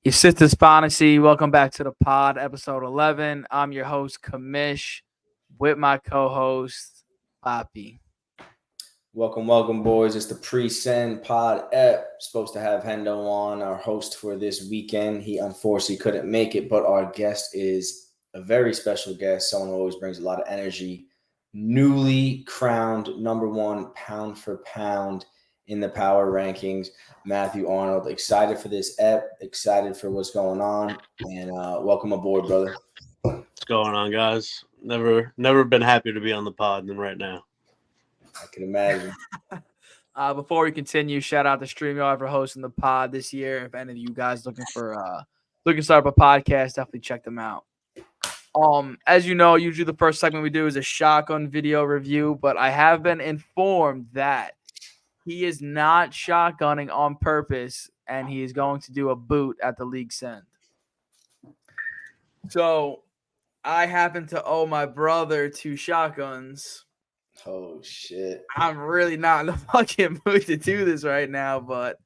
Your Sistas Fontasy. Welcome back to the pod, episode 11. I'm your host, Kamish, with my co-host, Poppy. Welcome, boys. It's the pre-send pod ep. Supposed to have Hendo on, our host for this weekend. He unfortunately couldn't make it, but our guest is a very special guest. Someone who always brings a lot of energy. Newly crowned number one pound for pound in the power rankings, Matthew Arnold. Excited for this ep. Excited for what's going on, and welcome aboard, brother. What's going on, guys? Never been happier to be on the pod than right now. I can imagine. Before we continue, shout out to StreamYard for hosting the pod this year. If any of you guys looking to start up a podcast, definitely check them out. As you know, usually the first segment we do is a shotgun video review, but I have been informed that he is not shotgunning on purpose, and he is going to do a boot at the league's end. So I happen to owe my brother 2 shotguns. Oh, shit. I'm really not in the fucking mood to do this right now, but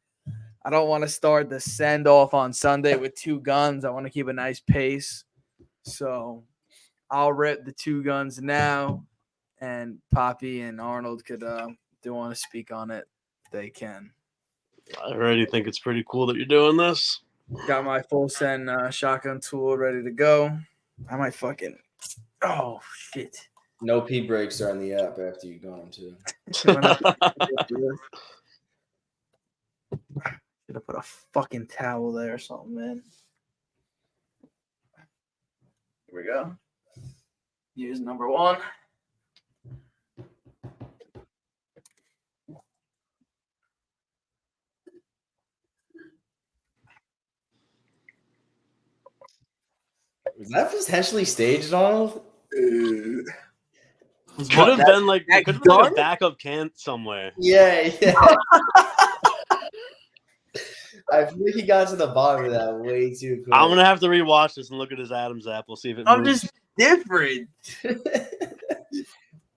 I don't want to start the send-off on Sunday with 2 guns. I want to keep a nice pace. So I'll rip the 2 guns now, and Poppy and Arnold could do want to speak on it. They can. I already think it's pretty cool that you're doing this. Got my full send shotgun tool ready to go. I might fucking... Oh, shit. No pee breaks are in the app after you got them, too. Should have put a fucking towel there or something, man. Here we go. Use number 1. Was that potentially staged, Arnold? Could have been like a backup can somewhere. Yeah. I feel like he got to the bottom of that way too quick. I'm gonna have to rewatch this and look at his Adam's apple, see if it I'm moves. just different.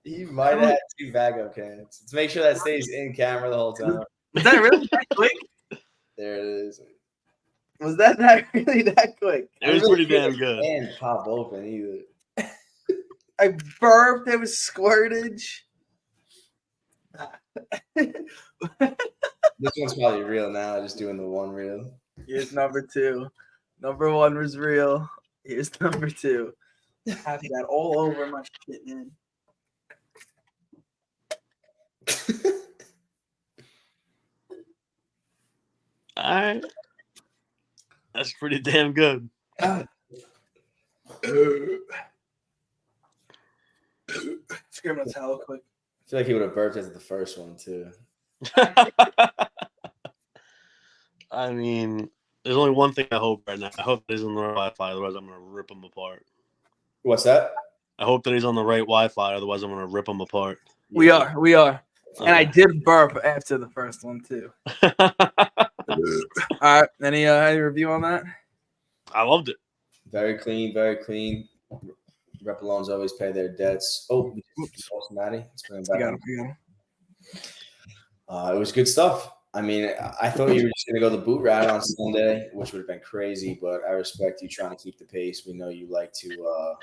He might have had 2 backup cans. Let's make sure that stays in camera the whole time. Was that really that quick? There it is. Was that really that quick? It was pretty damn good. And pop open either. I burped. There was squirtage. This one's probably real now. Just doing the one reel. Here's number 2. Number 1 was real. Here's number 2. Have that all over my shit, man. All right. That's pretty damn good. Scream a towel quick. I feel like he would have burped after the first one too. I mean, there's only one thing I hope right now. I hope that he's on the right Wi-Fi, otherwise I'm gonna rip him apart. What's that? I hope that he's on the right Wi-Fi, otherwise I'm gonna rip him apart. We are. Okay. And I did burp after the first one too. All right. Any review on that? I loved it. Very clean, very clean. Rep loans always pay their debts. Oh, Matty. Let's bring him back. It was good stuff. I mean, I thought you were just going to go the boot route on Sunday, which would have been crazy, but I respect you trying to keep the pace. We know you like to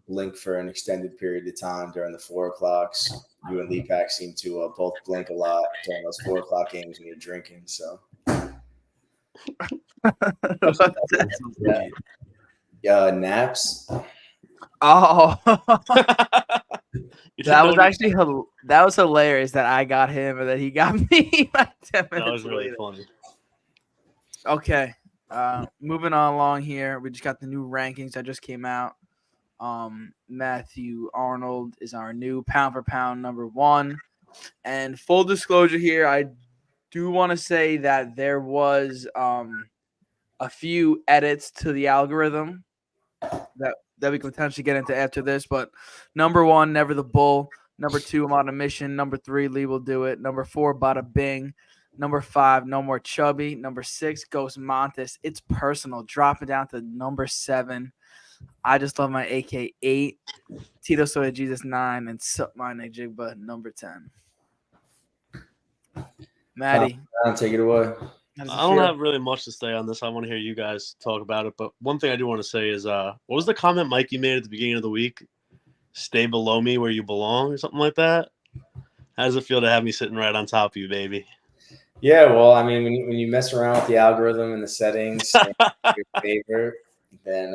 blink for an extended period of time during the 4 o'clocks. You and Lee Pack seem to both blink a lot during those 4 o'clock games when you're drinking. So, naps. Oh, that was hilarious that I got him and that he got me. Like 10 minutes that was really later. funny. Okay, moving on along here. We just got the new rankings that just came out. Matthew Arnold is our new pound for pound number 1. And full disclosure here, I do want to say that there was a few edits to the algorithm that we could potentially get into after this. But number 1, Never the Bull. Number 2, I'm on a mission. Number 3, Lee will do it. Number 4, Bada Bing. Number 5, No More Chubby. Number 6, Ghost Montes. It's personal. Dropping down to number 7. I just love my AK 8. Tito Soya Jesus 9. And Sup My Jigba number 10. Maddie. Take it away. How does it I don't feel? have really much to say on this. I want to hear you guys talk about it. But one thing I do want to say is, what was the comment Mikey made at the beginning of the week? Stay below me where you belong or something like that? How does it feel to have me sitting right on top of you, baby? Yeah, well, I mean, when you mess around with the algorithm and the settings in your favor, then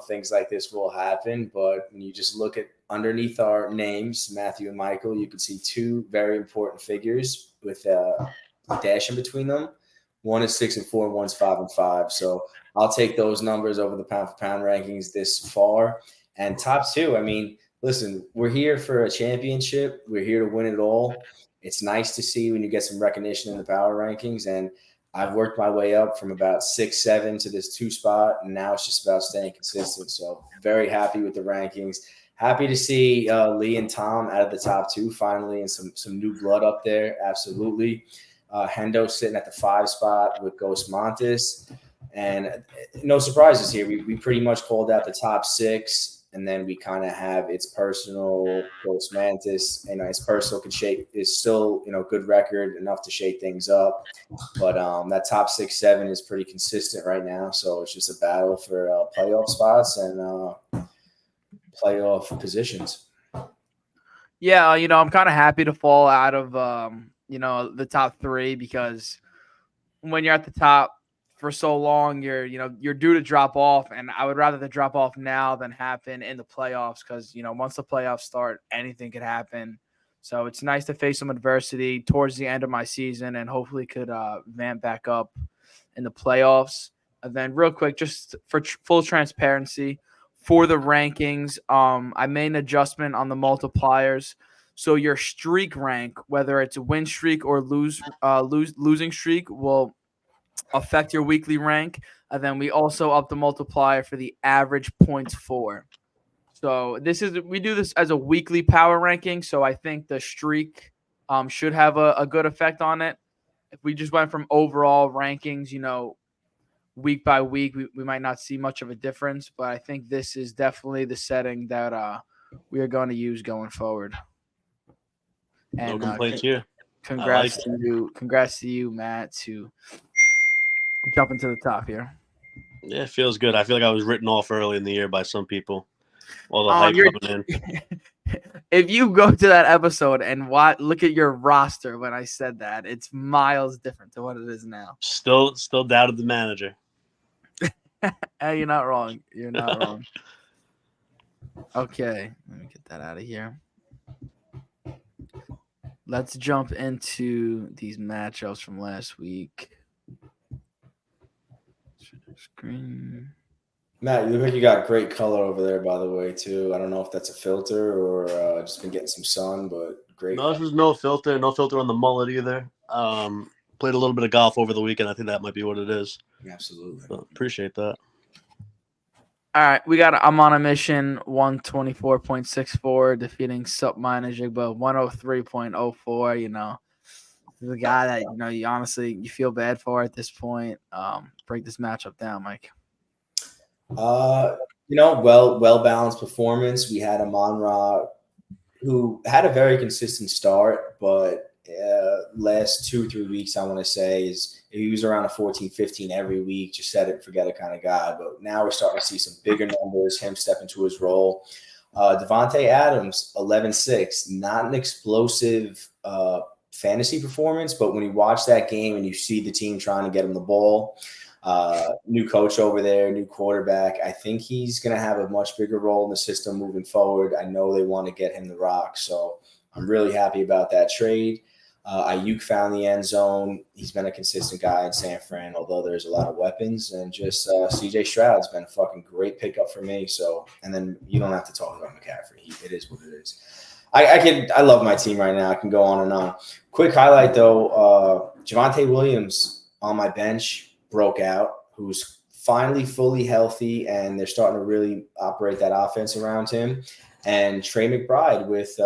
things like this will happen. But when you just look at underneath our names, Matthew and Michael, you can see two very important figures with a dash in between them. One is 6-4, one's 5-5. So I'll take those numbers over the pound for pound rankings this far. And top two, I mean, listen, we're here for a championship. We're here to win it all. It's nice to see when you get some recognition in the power rankings. And I've worked my way up from about 6, 7 to this 2 spot. And now it's just about staying consistent. So very happy with the rankings. Happy to see Lee and Tom out of the top 2 finally, and some new blood up there. Absolutely. Hendo sitting at the 5 spot with Ghost Montes. And no surprises here. We pretty much called out the top 6. And then we kind of have its personal Ghost Mantis, and its personal is still, good record enough to shake things up. But that top 6, 7 is pretty consistent right now. So it's just a battle for playoff spots and playoff positions. Yeah, I'm kind of happy to fall out of, the top 3, because when you're at the top for so long, you're due to drop off, and I would rather the drop off now than happen in the playoffs, because once the playoffs start, anything could happen. So it's nice to face some adversity towards the end of my season, and hopefully could vamp back up in the playoffs. And then real quick, just for full transparency, for the rankings, I made an adjustment on the multipliers. So your streak rank, whether it's a win streak or losing streak, will affect your weekly rank. And then we also up the multiplier for the average points for. So we do this as a weekly power ranking. So I think the streak should have a good effect on it. If we just went from overall rankings, week by week, we might not see much of a difference. But I think this is definitely the setting that we are going to use going forward. And no complaints here. Congrats to you, Matt, to jumping to the top here. Yeah, it feels good. I feel like I was written off early in the year by some people. All the hype coming in. If you go to that episode and look at your roster when I said that, it's miles different to what it is now. Still doubted the manager. Hey, you're not wrong. You're not wrong. Okay, let me get that out of here. Let's jump into these matchups from last week. Screen. Matt, you look like you got great color over there, by the way, too. I don't know if that's a filter or just been getting some sun, but great. No, this was no filter on the mullet either. Played a little bit of golf over the weekend. I think that might be what it is. Absolutely. So, appreciate that. All right, I'm on a mission 124.64, defeating Sup Minor Jigba 103.04. The guy that you honestly you feel bad for at this point. Break this matchup down, Mike. Well balanced performance. We had Amon-Ra, who had a very consistent start, but last 2-3 weeks, I want to say, is he was around a 14-15 every week, just set it and forget it kind of guy. But now we're starting to see some bigger numbers, him step into his role. Devontae Adams, 11-6, not an explosive fantasy performance, but when you watch that game and you see the team trying to get him the ball, new coach over there, new quarterback, I think he's going to have a much bigger role in the system moving forward. I know they want to get him the rock, so I'm really happy about that trade. Ayuk found the end zone. He's been a consistent guy in San Fran, although there's a lot of weapons. And just CJ Stroud's been a fucking great pickup for me. So, and then you don't have to talk about McCaffrey. It is what it is. I love my team right now. I can go on and on. Quick highlight, though. Javonte Williams on my bench broke out, who's finally fully healthy, and they're starting to really operate that offense around him. And Trey McBride with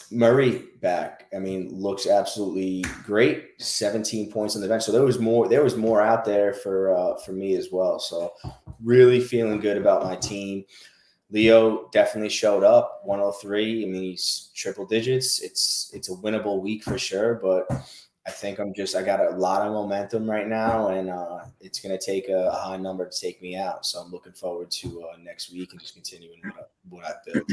Murray back, looks absolutely great. 17 points on the bench. So there was more out there for me as well. So really feeling good about my team. Leo definitely showed up, 103. He's triple digits. It's a winnable week for sure, but I think I got a lot of momentum right now, and it's going to take a high number to take me out. So I'm looking forward to next week and just continuing what I've built.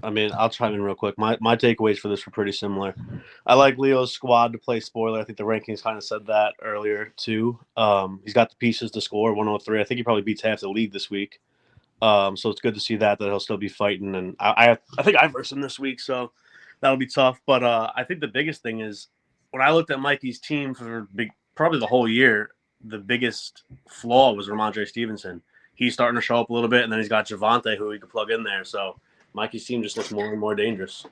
I mean, I'll chime in real quick. My takeaways for this were pretty similar. I like Leo's squad to play spoiler. I think the rankings kind of said that earlier too. He's got the pieces to score 103. I think he probably beats half the league this week. So it's good to see that he'll still be fighting. And I think I versed him this week, so that'll be tough. But I think the biggest thing is when I looked at Mikey's team for probably the whole year, the biggest flaw was Ramondre Stevenson. He's starting to show up a little bit, and then he's got Javonte who he could plug in there. So Mikey's team just looks more and more dangerous.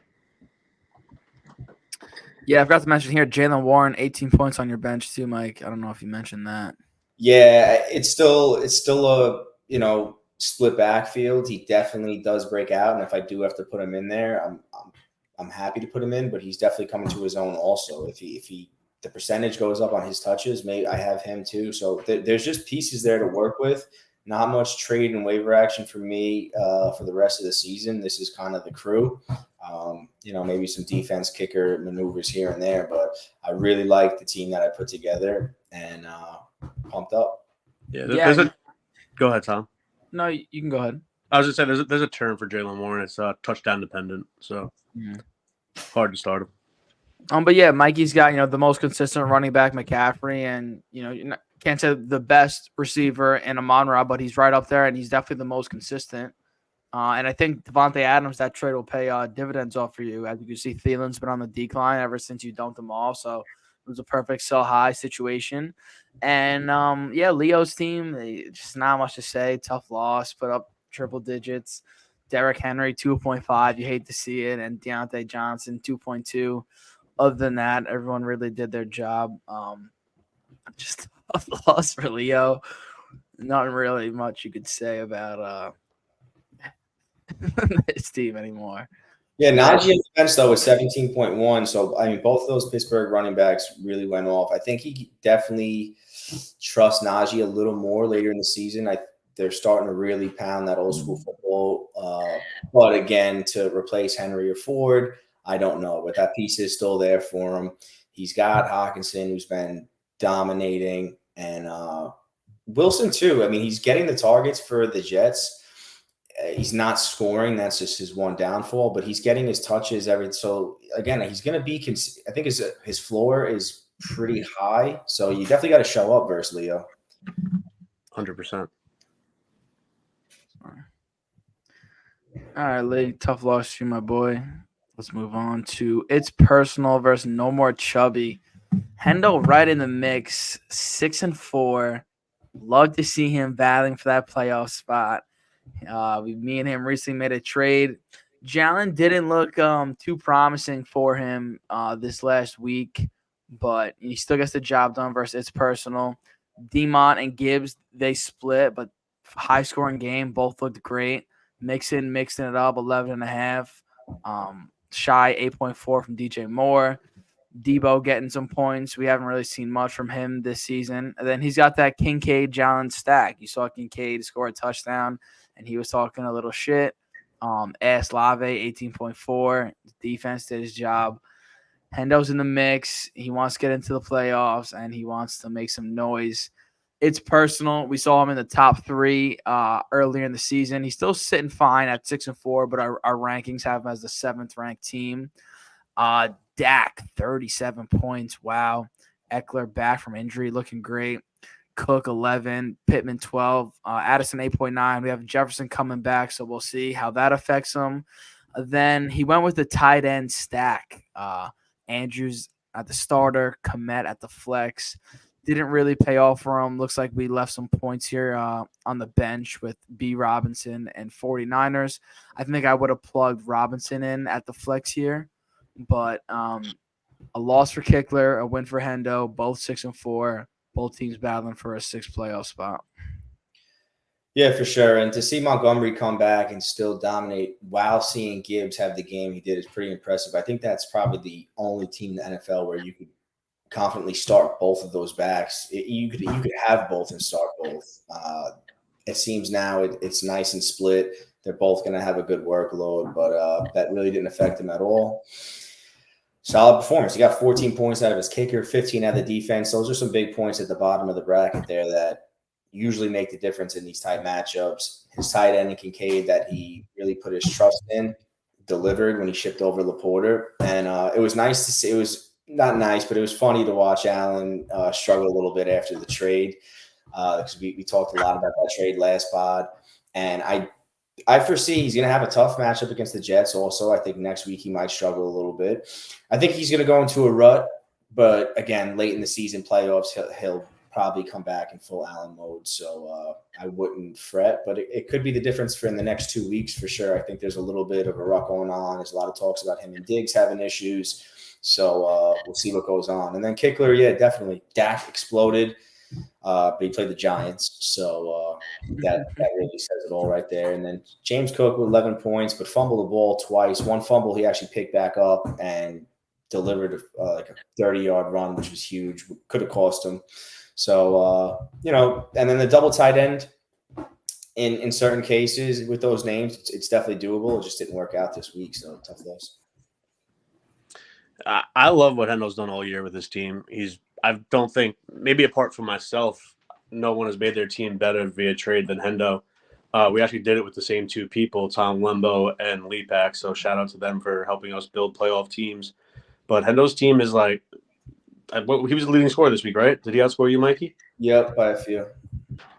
Yeah, I forgot to mention here, Jalen Warren, 18 points on your bench too, Mike. I don't know if you mentioned that. Yeah, it's still a split backfield. He definitely does break out, and if I do have to put him in there, I'm happy to put him in. But he's definitely coming to his own also. If the percentage goes up on his touches, maybe I have him too. So there's just pieces there to work with. Not much trade and waiver action for me for the rest of the season. This is kind of the crew. Maybe some defense kicker maneuvers here and there, but I really like the team that I put together and pumped up. Yeah. Go ahead, Tom. No, you can go ahead. I was just saying there's a term for Jalen Warren. It's touchdown dependent, so hard to start him. But yeah, Mikey's got the most consistent running back, McCaffrey, and you can't say the best receiver in Amon-Ra, but he's right up there, and he's definitely the most consistent. And I think Devontae Adams, that trade will pay dividends off for you. As you can see, Thielen's been on the decline ever since you dumped them all, so it was a perfect sell high situation. And Leo's team, just not much to say. Tough loss, put up triple digits. Derrick Henry 2.5, you hate to see it, and Deontay Johnson 2.2. Other than that, everyone really did their job. Just a loss for Leo. Not really much you could say about his team anymore. Yeah, Najee on the bench though was 17.1. So I mean, both of those Pittsburgh running backs really went off. I think he definitely trusts Najee a little more later in the season. They're starting to really pound that old school football. But again, to replace Henry or Ford, I don't know. But that piece is still there for him. He's got Hawkinson, who's been dominating, and Wilson too. I mean, he's getting the targets for the Jets. He's not scoring. That's just his one downfall. But he's getting his touches so again, he's going to be. I think his floor is pretty high. So you definitely got to show up versus Leo. 100%. All right, Lee. Tough loss to you, my boy. Let's move on to It's Personal versus No More Chubby. Hendo right in the mix, 6-4. Love to see him battling for that playoff spot. Me and him recently made a trade. Jalen didn't look too promising for him this last week, but he still gets the job done versus It's Personal. Demont and Gibbs, they split, but high-scoring game. Both looked great. Mixing it up, 11.5. Shy 8.4 from DJ Moore. Debo getting some points. We haven't really seen much from him this season. And then he's got that Kincaid Jalen stack. You saw Kincaid score a touchdown, and he was talking a little shit. Lave 18.4. Defense did his job. Hendo's in the mix. He wants to get into the playoffs, and he wants to make some noise. It's Personal. We saw him in the top 3 earlier in the season. He's still sitting fine at 6-4, but our rankings have him as the 7th ranked team. Dak, 37 points. Wow. Eckler back from injury, looking great. Cook, 11. Pittman, 12. Addison, 8.9. We have Jefferson coming back, so we'll see how that affects him. Then he went with the tight end stack. Andrews at the starter, Komet at the flex. Didn't really pay off for him. Looks like we left some points here on the bench with B. Robinson and 49ers. I think I would have plugged Robinson in at the flex here. But a loss for Kickler, a win for Hendo, both 6-4, both teams battling for a 6th playoff spot. Yeah, for sure. And to see Montgomery come back and still dominate while seeing Gibbs have the game he did is pretty impressive. I think that's probably the only team in the NFL where you could confidently start both of those backs. You could have both and start both. It seems now it's nice and split. They're both going to have a good workload, but that really didn't affect them at all. solid performance. He got 14 points out of his kicker, 15 out of the defense. Those are some big points at the bottom of the bracket there that usually make the difference in these tight matchups. His tight end, Kincaid, that he really put his trust in, delivered when he shipped over Laporter. And it was nice to see. It was not nice, but it was funny to watch Allen struggle a little bit after the trade because we talked a lot about that trade last pod. And I foresee he's going to have a tough matchup against the Jets also. I think next week he might struggle a little bit. I think he's going to go into a rut, but again, late in the season playoffs, he'll probably come back in full Allen mode. So I wouldn't fret, but it could be the difference for in the next 2 weeks for sure. I think there's a little bit of a rut going on. There's a lot of talks about him and Diggs having issues. So we'll see what goes on. And then Kickler, yeah, definitely. Dak exploded. But he played the Giants, so that really says it all right there. And then James Cook with 11 points, but fumbled the ball twice. One fumble he actually picked back up and delivered like a 30-yard run, which was huge. Could have cost him. So, and then the double tight end in certain cases with those names, it's definitely doable. It just didn't work out this week, so tough loss. I love what Hendo's done all year with his team. I don't think, maybe apart from myself, no one has made their team better via trade than Hendo. We actually did it with the same two people, Tom Lembo and Leapak, so shout out to them for helping us build playoff teams. But Hendo's team is like, he was the leading scorer this week, right? Did he outscore you, Mikey? Yep, by a few.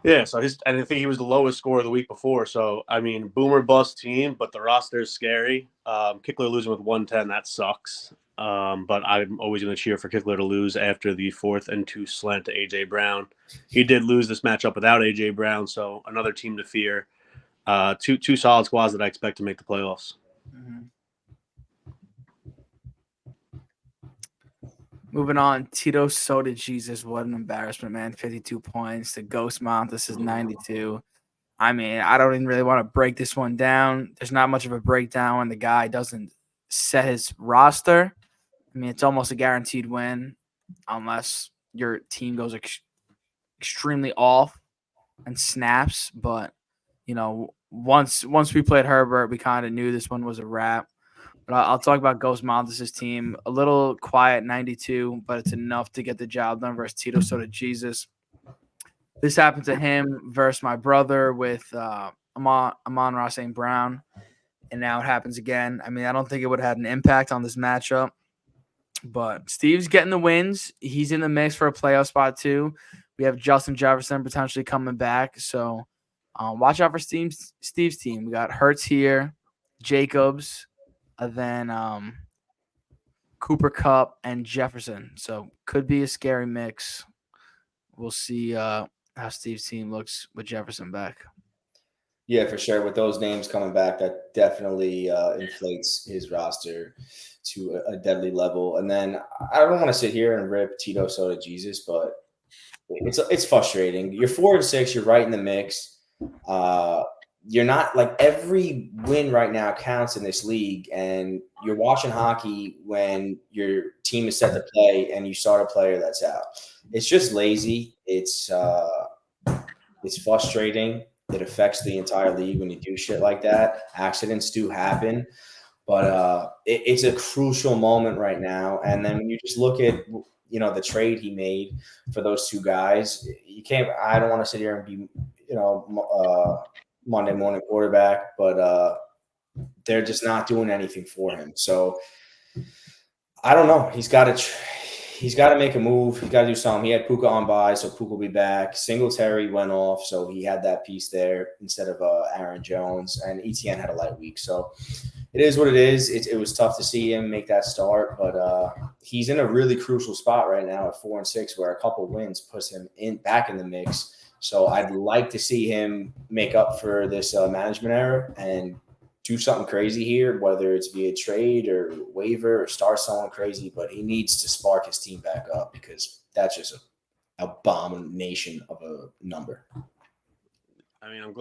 Yeah, so and I think he was the lowest scorer the week before. So, I mean, boomer bust team, but the roster is scary. Kickler losing with 110, that sucks. But I'm always going to cheer for Kickler to lose after the 4th and 2 slant to A.J. Brown. He did lose this matchup without A.J. Brown, so another team to fear. Two solid squads that I expect to make the playoffs. Mm-hmm. Moving on, Tito Soda Jesus. What an embarrassment, man. 52 points. The Ghost Mount, this is 92. I mean, I don't even really want to break this one down. There's not much of a breakdown when the guy doesn't set his roster. I mean, it's almost a guaranteed win unless your team goes extremely off and snaps. But, once we played Herbert, we kind of knew this one was a wrap. But I'll talk about Ghost Montes' team. A little quiet, 92, but it's enough to get the job done versus Tito Soda Jesus. This happened to him versus my brother with Amon-Ra St. Brown. And now it happens again. I mean, I don't think it would have had an impact on this matchup. But Steve's getting the wins. He's in the mix for a playoff spot too. We have Justin Jefferson potentially coming back. So watch out for Steve's team. We got Hurts here, Jacobs, and then Cooper Kupp and Jefferson. So could be a scary mix. We'll see how Steve's team looks with Jefferson back. Yeah, for sure. With those names coming back, that definitely inflates his roster to a deadly level. And then I don't want to sit here and rip Tito Soda Jesus, but it's frustrating. You're 4-6. You're right in the mix. You're not like every win right now counts in this league, and you're watching hockey when your team is set to play and you start a player that's out. It's just lazy. It's frustrating. It affects the entire league when you do shit like that. Accidents do happen, but it's a crucial moment right now. And then when you just look at the trade he made for those two guys, you can't. I don't want to sit here and be Monday morning quarterback, but they're just not doing anything for him. So I don't know. He's got to make a move. He's got to do something. He had Puka on bye, so Puka will be back. Singletary went off, so he had that piece there instead of Aaron Jones. And ETN had a light week, so it is what it is. It was tough to see him make that start, but he's in a really crucial spot right now at 4-6, where a couple wins puts him back in the mix. So I'd like to see him make up for this management error and do something crazy here, whether it's via trade or waiver or start someone crazy, but he needs to spark his team back up because that's just an abomination of a number. I mean, I'm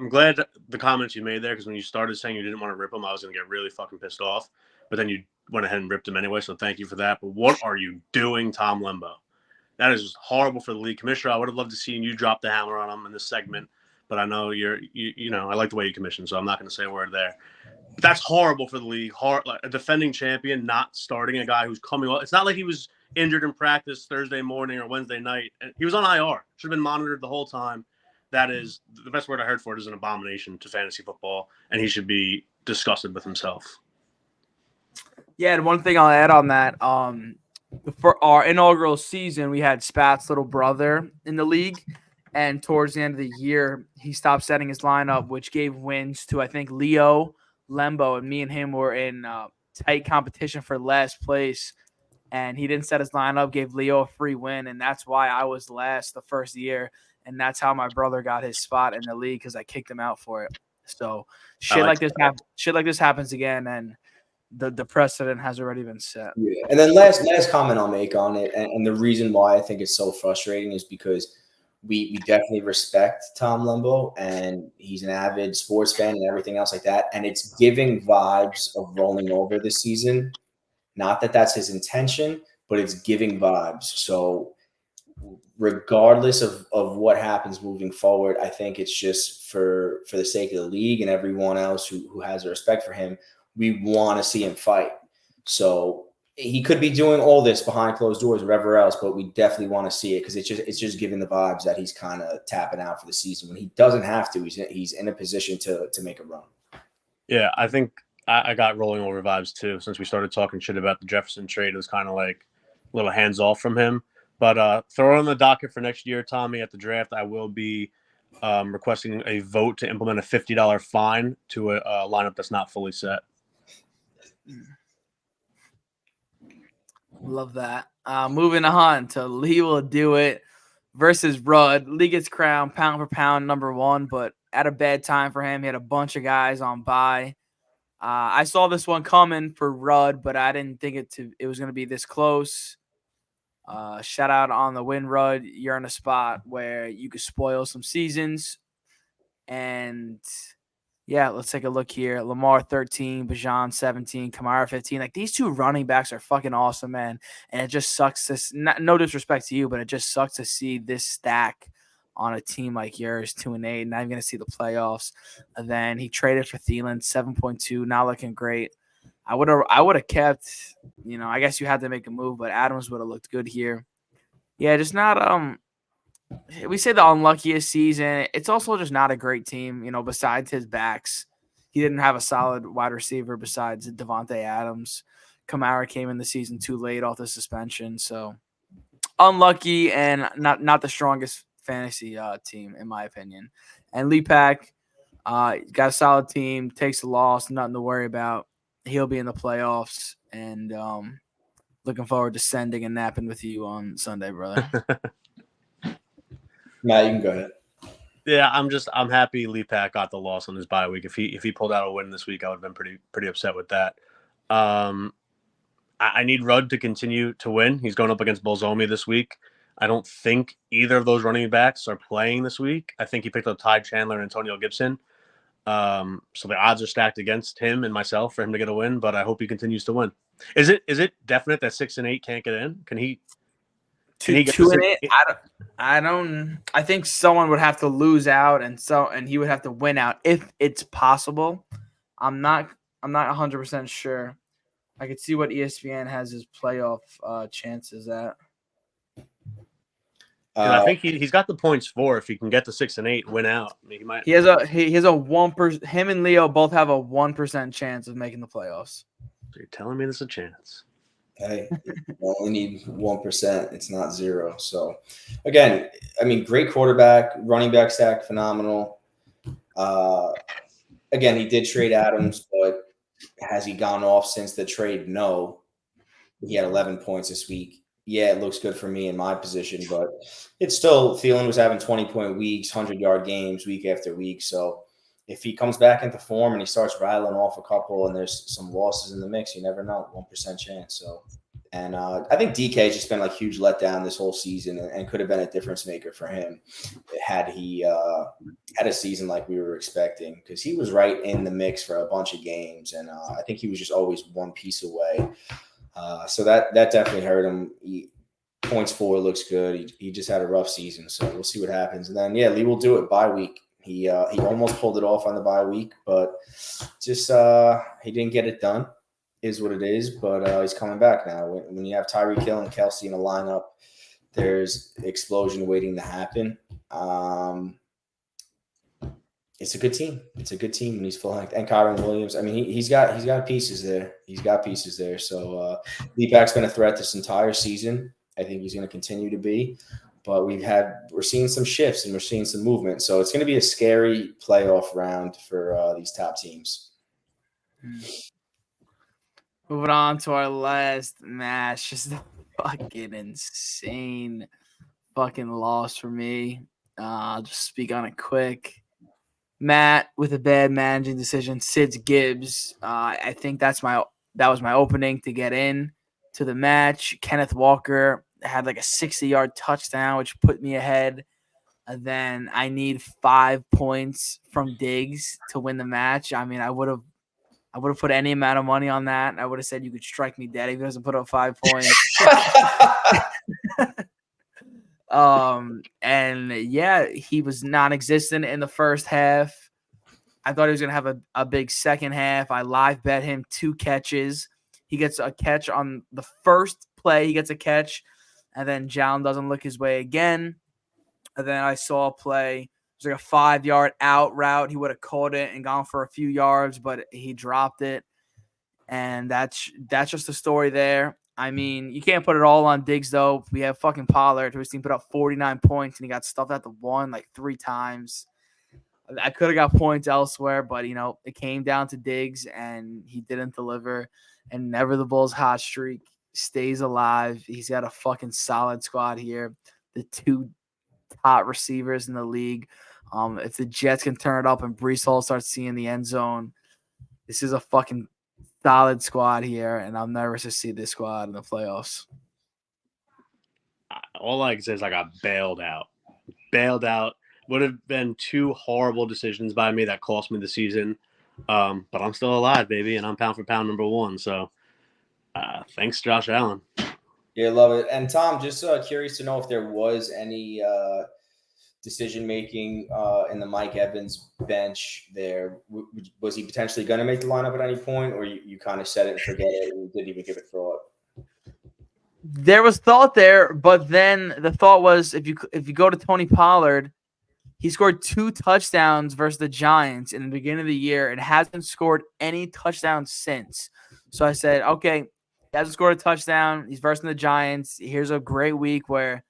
glad the comments you made there, because when you started saying you didn't want to rip him, I was going to get really fucking pissed off. But then you went ahead and ripped him anyway, so thank you for that. But what are you doing, Tom Lembo? That is just horrible for the league commissioner. I would have loved to see you drop the hammer on him in this segment, but I know I like the way you commission, so I'm not going to say a word there. That's horrible for the league. Like a defending champion not starting a guy who's coming off. It's not like he was injured in practice Thursday morning or Wednesday night. He was on IR. Should have been monitored the whole time. That is the best word I heard for it is an abomination to fantasy football, and he should be disgusted with himself. Yeah, and one thing I'll add on that, for our inaugural season, we had Spat's little brother in the league, and towards the end of the year, he stopped setting his lineup, which gave wins to, I think, Leo, Lembo, and me and him were in tight competition for last place, and he didn't set his lineup, gave Leo a free win, and that's why I was last the first year, and that's how my brother got his spot in the league because I kicked him out for it. So shit like this happens again, and the precedent has already been set. Yeah. And then last comment I'll make on it, and the reason why I think it's so frustrating is because we definitely respect Tom Lembo, and he's an avid sports fan and everything else like that. And it's giving vibes of rolling over this season. Not that that's his intention, but it's giving vibes. So regardless of what happens moving forward, I think it's just for the sake of the league and everyone else who has a respect for him, we want to see him fight. So he could be doing all this behind closed doors or wherever else, but we definitely want to see it because it's just giving the vibes that he's kind of tapping out for the season when he doesn't have to. He's in a position to make a run. Yeah, I think I got rolling over vibes too. Since we started talking shit about the Jefferson trade, it was kind of like a little hands off from him. But throw it on the docket for next year, Tommy. At the draft, I will be requesting a vote to implement a $50 fine to a lineup that's not fully set. Love that. Moving on to Lee Will Do It versus Rudd. Lee gets crowned pound for pound number one, but at a bad time for him. He had a bunch of guys on bye. I saw this one coming for Rudd, but I didn't think it was going to be this close. Shout out on the win, Rudd. You're in a spot where you could spoil some seasons. And yeah, let's take a look here. Lamar 13, Bijan 17, Kamara 15. Like these two running backs are fucking awesome, man. And it just sucks no disrespect to you, but it just sucks to see this stack on a team like yours, 2-8, not even going to see the playoffs. And then he traded for Thielen, 7.2, not looking great. I would have kept, I guess you had to make a move, but Adams would have looked good here. Yeah, just not we say the unluckiest season. It's also just not a great team, besides his backs. He didn't have a solid wide receiver besides Devontae Adams. Kamara came in the season too late off the suspension, so unlucky and not the strongest fantasy team in my opinion. And Lee Pack got a solid team, takes a loss, nothing to worry about. He'll be in the playoffs, and looking forward to sending and napping with you on Sunday, brother. Matt, you can go ahead. Yeah, I'm happy Lee Pack got the loss on his bye week. If he pulled out a win this week, I would have been pretty upset with that. I need Rudd to continue to win. He's going up against Bolzomi this week. I don't think either of those running backs are playing this week. I think he picked up Ty Chandler and Antonio Gibson. So the odds are stacked against him and myself for him to get a win, but I hope he continues to win. Is it definite that 6 and 8 can't get in? Can he? Can he get 2 and 8? I don't. I think someone would have to lose out, and he would have to win out if it's possible. I'm not 100% sure. I could see what ESPN has his playoff chances at. I think he's got the points for if he can get to 6 and 8, win out. I mean, he might. He has a 1%. Him and Leo both have a 1% chance of making the playoffs. So you're telling me there's a chance? Hey, you only need 1%. It's not 0. So, again, I mean, great quarterback, running back stack, phenomenal. Again, he did trade Adams, but has he gone off since the trade? No. He had 11 points this week. Yeah, it looks good for me in my position, but it's still Thielen was having 20-point weeks, 100-yard games week after week. So if he comes back into form and he starts rattling off a couple and there's some losses in the mix, you never know, 1% chance. So, and I think DK just been like huge letdown this whole season and could have been a difference maker for him had he had a season like we were expecting because he was right in the mix for a bunch of games. And I think he was just always one piece away. So that definitely hurt him. Points for looks good. He just had a rough season, so we'll see what happens. And then Lee will do it bye week. He almost pulled it off on the bye week, but just he didn't get it done. Is what it is. But he's coming back now. When you have Tyreek Hill and Kelsey in a lineup, there's explosion waiting to happen. It's a good team. It's a good team when he's full length. And Kyron Williams. I mean, he's got pieces there. He's got pieces there. So Deepak's been a threat this entire season. I think he's going to continue to be. But we're seeing some shifts and we're seeing some movement. So it's going to be a scary playoff round for these top teams. Moving on to our last match. Just a fucking insane fucking loss for me. I'll just speak on it quick. Matt with a bad managing decision. Sid's Gibbs. I think that was my opening to get in to the match. Kenneth Walker had like a 60-yard touchdown, which put me ahead. And then I need 5 points from Diggs to win the match. I mean, I would have put any amount of money on that. I would have said you could strike me dead if he doesn't put up 5 points. And yeah, he was non-existent in the first half. I thought he was going to have a big second half. I live bet him 2 catches. He gets a catch on the first play. He gets a catch, and then Jalen doesn't look his way again. And then I saw a play. It was like a 5-yard out route. He would have caught it and gone for a few yards, but he dropped it. And that's just the story there. I mean, you can't put it all on Diggs, though. We have fucking Pollard, who his team put up 49 points, and he got stuffed at the 1 like 3 times. I could have got points elsewhere, but, it came down to Diggs, and he didn't deliver. And never the Bulls' hot streak stays alive. He's got a fucking solid squad here. The 2 top receivers in the league. If the Jets can turn it up and Breece Hall starts seeing the end zone, this is a fucking solid squad here, and I'm nervous to see this squad in the playoffs. All I can say is I got bailed out. Would have been 2 horrible decisions by me that cost me the season. But I'm still alive, baby, and I'm pound for pound number 1. So thanks, Josh Allen. Yeah, love it. And Tom, just curious to know if there was any decision-making in the Mike Evans bench there. Was he potentially going to make the lineup at any point, or you kind of set it and forget it and didn't even give it thought? There was thought there, but then the thought was if you go to Tony Pollard, he scored 2 touchdowns versus the Giants in the beginning of the year and hasn't scored any touchdowns since. So I said, okay, he hasn't scored a touchdown. He's versus the Giants. Here's a great week where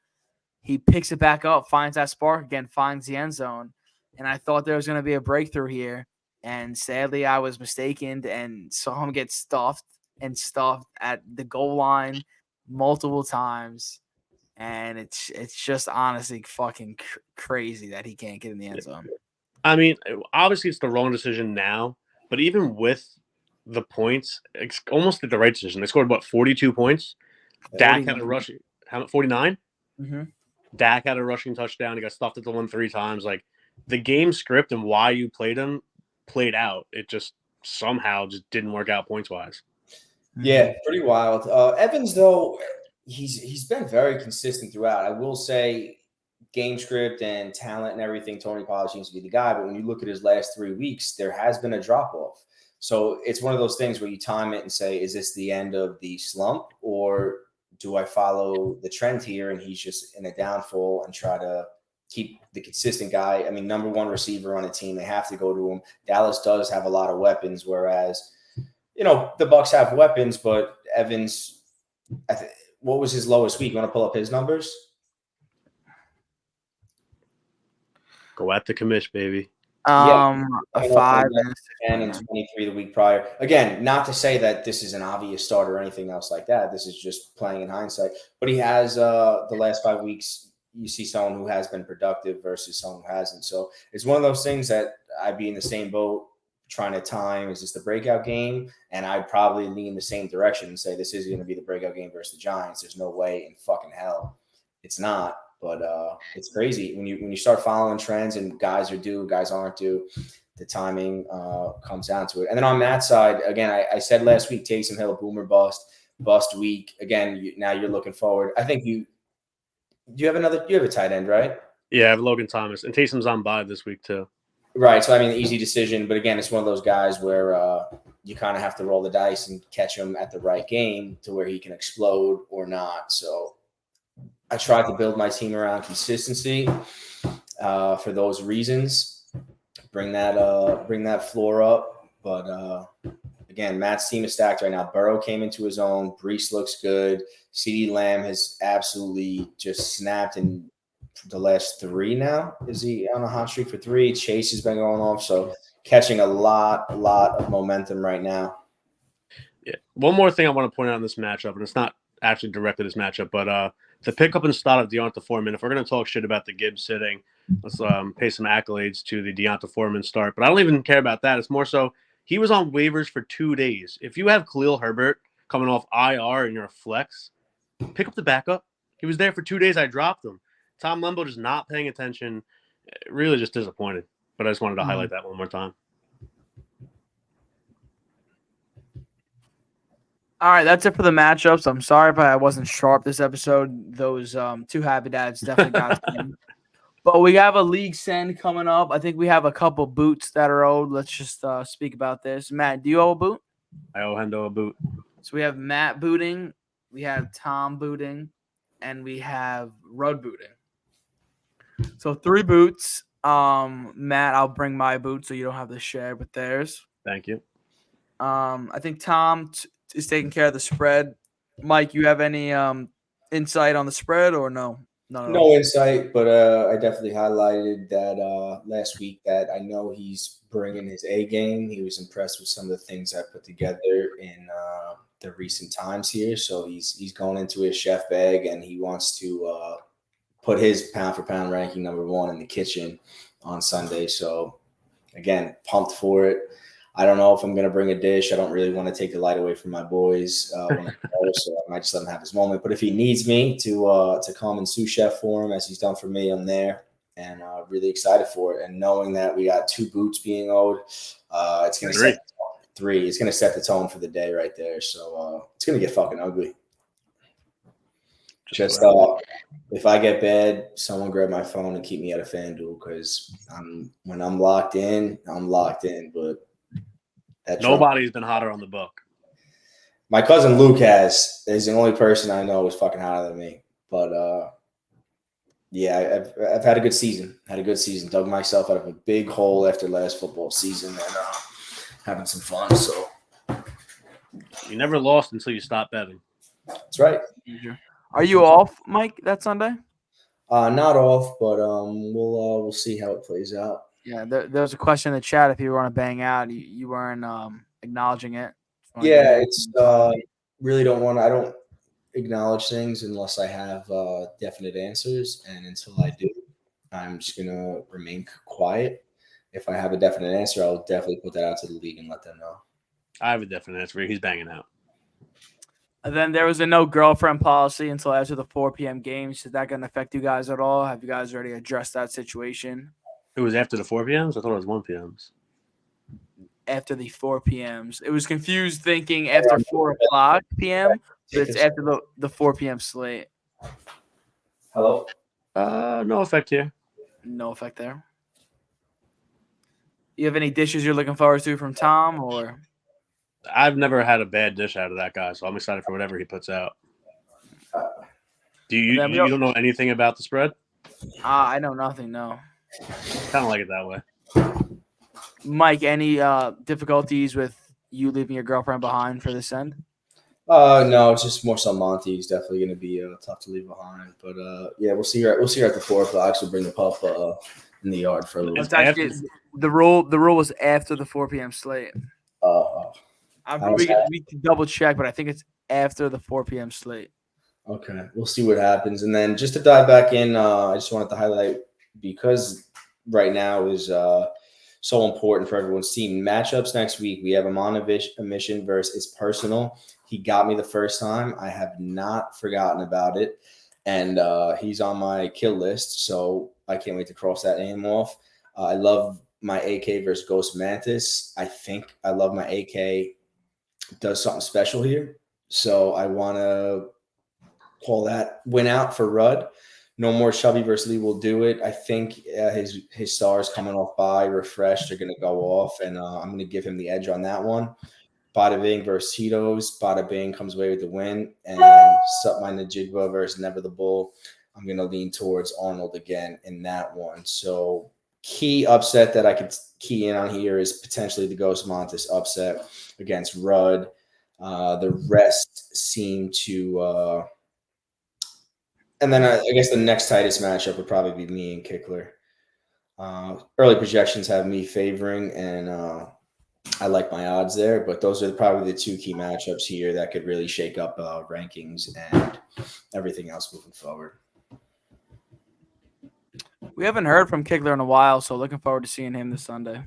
he picks it back up, finds that spark again, finds the end zone. And I thought there was going to be a breakthrough here. And sadly, I was mistaken and saw him get stuffed at the goal line multiple times. And it's just honestly fucking crazy that he can't get in the end zone. I mean, obviously it's the wrong decision now, but even with the points, it's almost like the right decision. They scored, 42 points? 49. Dak had a rushing – 49? Mm-hmm. Dak had a rushing touchdown. He got stuffed at the 1 3 times. Like, the game script and why you played him played out. It just somehow just didn't work out points-wise. Yeah, pretty wild. Evans, though – he's been very consistent throughout. I will say game script and talent and everything, Tony Pollard seems to be the guy. But when you look at his last 3 weeks, there has been a drop-off. So it's one of those things where you time it and say, is this the end of the slump, or do I follow the trend here and he's just in a downfall and try to keep the consistent guy? I mean, number 1 receiver on a team, they have to go to him. Dallas does have a lot of weapons, whereas, the Bucs have weapons, but Evans, what was his lowest week? You want to pull up his numbers? Go at the commish, baby. A 5 and 23 the week prior. Again, not to say that this is an obvious start or anything else like that. This is just playing in hindsight. But he has the last 5 weeks. You see someone who has been productive versus someone who hasn't. So it's one of those things that I'd be in the same boat trying to time. Is this the breakout game? And I'd probably lean the same direction and say this is going to be the breakout game versus the Giants. There's no way in fucking hell it's not. But it's crazy when you start following trends and guys are due, guys aren't due. The timing comes down to it. And then on Matt's side, again, I said last week, Taysom Hill, boomer bust week. Again, now you're looking forward. I think you have a tight end, right? Yeah, I have Logan Thomas, and Taysom's on bye this week too. Right. So, I mean, easy decision. But again, it's one of those guys where you kind of have to roll the dice and catch him at the right game to where he can explode or not. So I tried to build my team around consistency for those reasons. Bring that floor up. But again, Matt's team is stacked right now. Burrow came into his own. Brees looks good. CeeDee Lamb has absolutely just snapped in the last 3 now. Is he on a hot streak for 3? Chase has been going off. So catching a lot of momentum right now. Yeah. One more thing I want to point out in this matchup, and it's not actually directly this matchup, but the pickup and start of Deonta Foreman. If we're going to talk shit about the Gibbs sitting, let's pay some accolades to the Deonta Foreman start. But I don't even care about that. It's more so he was on waivers for 2 days. If you have Khalil Herbert coming off IR and you're a flex, pick up the backup. He was there for 2 days. I dropped him. Tom Lembo just not paying attention. Really just disappointed. But I just wanted to highlight that one more time. All right, that's it for the matchups. I'm sorry if I wasn't sharp this episode. Those 2 happy dads definitely got to me. But we have a league send coming up. I think we have a couple boots that are owed. Let's just speak about this. Matt, do you owe a boot? I owe Hendo a boot. So we have Matt booting, we have Tom booting, and we have Rudd booting. So 3 boots. Matt, I'll bring my boot so you don't have to share with theirs. Thank you. I think Tom is taking care of the spread. Mike, you have any insight on the spread or no? No insight, but I definitely highlighted that last week that I know he's bringing his A game. He was impressed with some of the things I put together in the recent times here. So he's going into his chef bag and he wants to put his pound for pound ranking number 1 in the kitchen on Sunday. So again, pumped for it. I don't know if I'm going to bring a dish. I don't really want to take the light away from my boys when I go, so I might just let him have his moment. But if he needs me to come and sous chef for him, as he's done for me, I'm there, and really excited for it. And knowing that we got 2 boots being owed, it's going to set 3. It's going to set the tone for the day right there. So it's going to get fucking ugly. Just if I get bad, someone grab my phone and keep me out of FanDuel because when I'm locked in, I'm locked in. But nobody's been hotter on the book. My cousin Luke is the only person I know who's fucking hotter than me. But yeah, I've had a good season. Dug myself out of a big hole after last football season and having some fun. So you never lost until you stopped betting. That's right. Are you off, Mike, that Sunday? Not off, but we'll see how it plays out. Yeah, there's a question in the chat if you want to bang out. You weren't acknowledging it. Yeah, it's really don't want. I don't acknowledge things unless I have definite answers, and until I do, I'm just gonna remain quiet. If I have a definite answer, I'll definitely put that out to the league and let them know. I have a definite answer. He's banging out. And then there was a no girlfriend policy until after the 4 p.m. games. Is that going to affect you guys at all? Have you guys already addressed that situation? It was after the 4 p.m.s? I thought it was 1 p.m.s. After the 4 p.m.s. It was confused thinking after 4 o'clock p.m., but it's after the 4 p.m. slate. Hello? No effect here. No effect there. You have any dishes you're looking forward to from Tom or? I've never had a bad dish out of that guy, so I'm excited for whatever he puts out. Do you don't know anything about the spread? I know nothing, no. Kind of like it that way. Mike, any difficulties with you leaving your girlfriend behind for this end? No, it's just more so Monty. He's definitely going to be tough to leave behind. But yeah, we'll see her. We'll see her at the 4 o'clock. So bring the pup in the yard for a little. Actually, the rule was after the 4 p.m. slate. We can double check, but I think it's after the 4 p.m. slate. Okay, we'll see what happens. And then just to dive back in, I just wanted to highlight because right now is so important for everyone's team. Matchups next week. We have him on a mission versus It's Personal. He got me the first time. I have not forgotten about it. And he's on my kill list, so I can't wait to cross that name off. I love my AK versus Ghost Mantis. I think I love my AK does something special here. So I want to call that win out for Rudd. No more Chubby versus Lee will do it. I think his stars coming off by refreshed are going to go off, and I'm going to give him the edge on that one. Bada Bing versus Tito's. Bada Bing comes away with the win. And Sup My Najigba versus Never the Bull. I'm going to lean towards Arnold again in that one. So key upset that I could key in on here is potentially the Ghost Montes upset against Rudd. The rest seem to and then I guess the next tightest matchup would probably be me and Kickler. Early projections have me favoring, and I like my odds there. But those are probably the two key matchups here that could really shake up rankings and everything else moving forward. We haven't heard from Kickler in a while, so looking forward to seeing him this Sunday.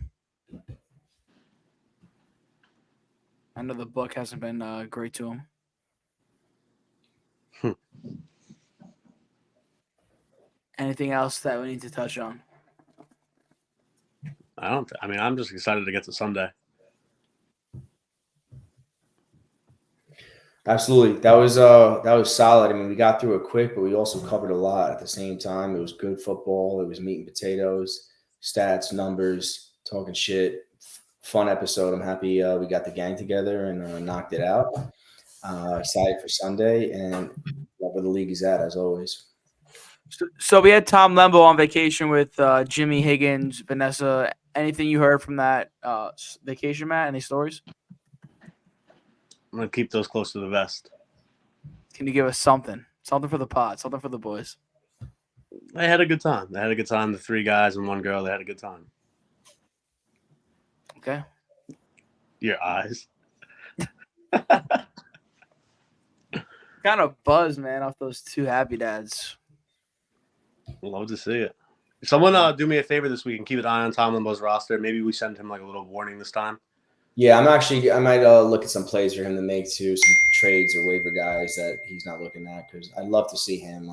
I know the book hasn't been great to him. Anything else that we need to touch on? I'm just excited to get to Sunday. Absolutely. That was solid. I mean, we got through it quick, but we also covered a lot at the same time. It was good football. It was meat and potatoes, stats, numbers, talking shit. Fun episode. I'm happy we got the gang together and knocked it out. Excited for Sunday, and love where the league is at, as always. So we had Tom Lembo on vacation with Jimmy Higgins, Vanessa. Anything you heard from that vacation, Matt? Any stories? I'm going to keep those close to the vest. Can you give us something? Something for the pod, something for the boys. They had a good time. The 3 guys and 1 girl, they had a good time. Okay. Your eyes. Kind of buzzed, man, off those 2 happy dads. Love to see it. Someone do me a favor this week and keep an eye on Tom Limbo's roster. Maybe we send him like a little warning this time. Yeah, I might look at some plays for him to make too, some trades or waiver guys that he's not looking at, because I'd love to see him,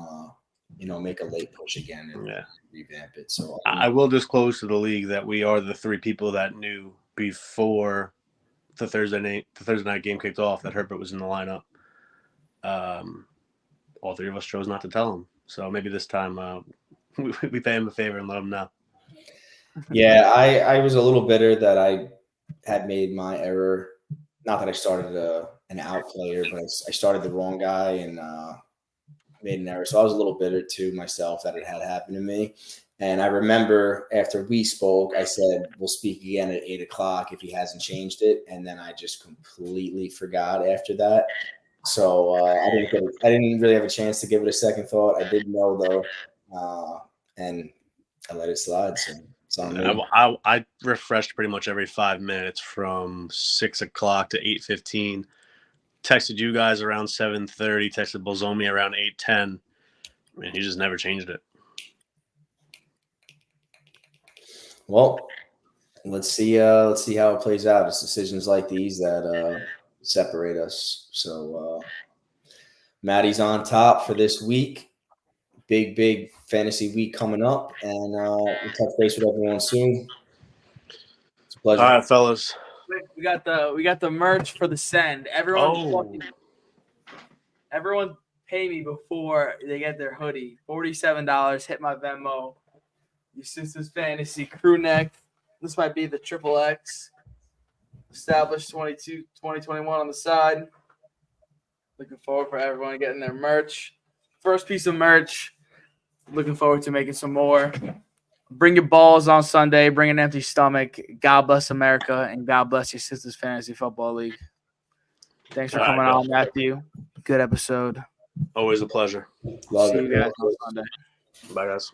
make a late push again and revamp it. So I will disclose to the league that we are the 3 people that knew before the Thursday night game kicked off that Herbert was in the lineup. All 3 of us chose not to tell him. So maybe this time we pay him a favor and let him know. Yeah, I was a little bitter that I had made my error. Not that I started an out player, but I started the wrong guy and made an error. So I was a little bitter to myself that it had happened to me. And I remember after we spoke, I said, we'll speak again at 8:00 if he hasn't changed it. And then I just completely forgot after that. So I didn't really have a chance to give it a second thought. I did know though, and I let it slide. So it's on me. I refreshed pretty much every 5 minutes from 6:00 to 8:15. Texted you guys around 7:30. Texted Bolzomi around 8:10. I mean, he just never changed it. Well, let's see how it plays out. It's decisions like these that separate us. So Maddie's on top for this week. Big fantasy week coming up, and we'll touch base with everyone soon. It's a pleasure. All right, fellas. We got the merch for the send. Everyone pay me before they get their hoodie. $47. Hit my Venmo. Your Sistas Fantasy crew neck. This might be the XXX. Established 2021 on the side. Looking forward for everyone getting their merch. First piece of merch. Looking forward to making some more. Bring your balls on Sunday. Bring an empty stomach. God bless America, and God bless your Sistas Fantasy Football League. Thanks for coming on, Matthew. Good episode. Always a pleasure. Love See it. you guys on Sunday. Bye, guys.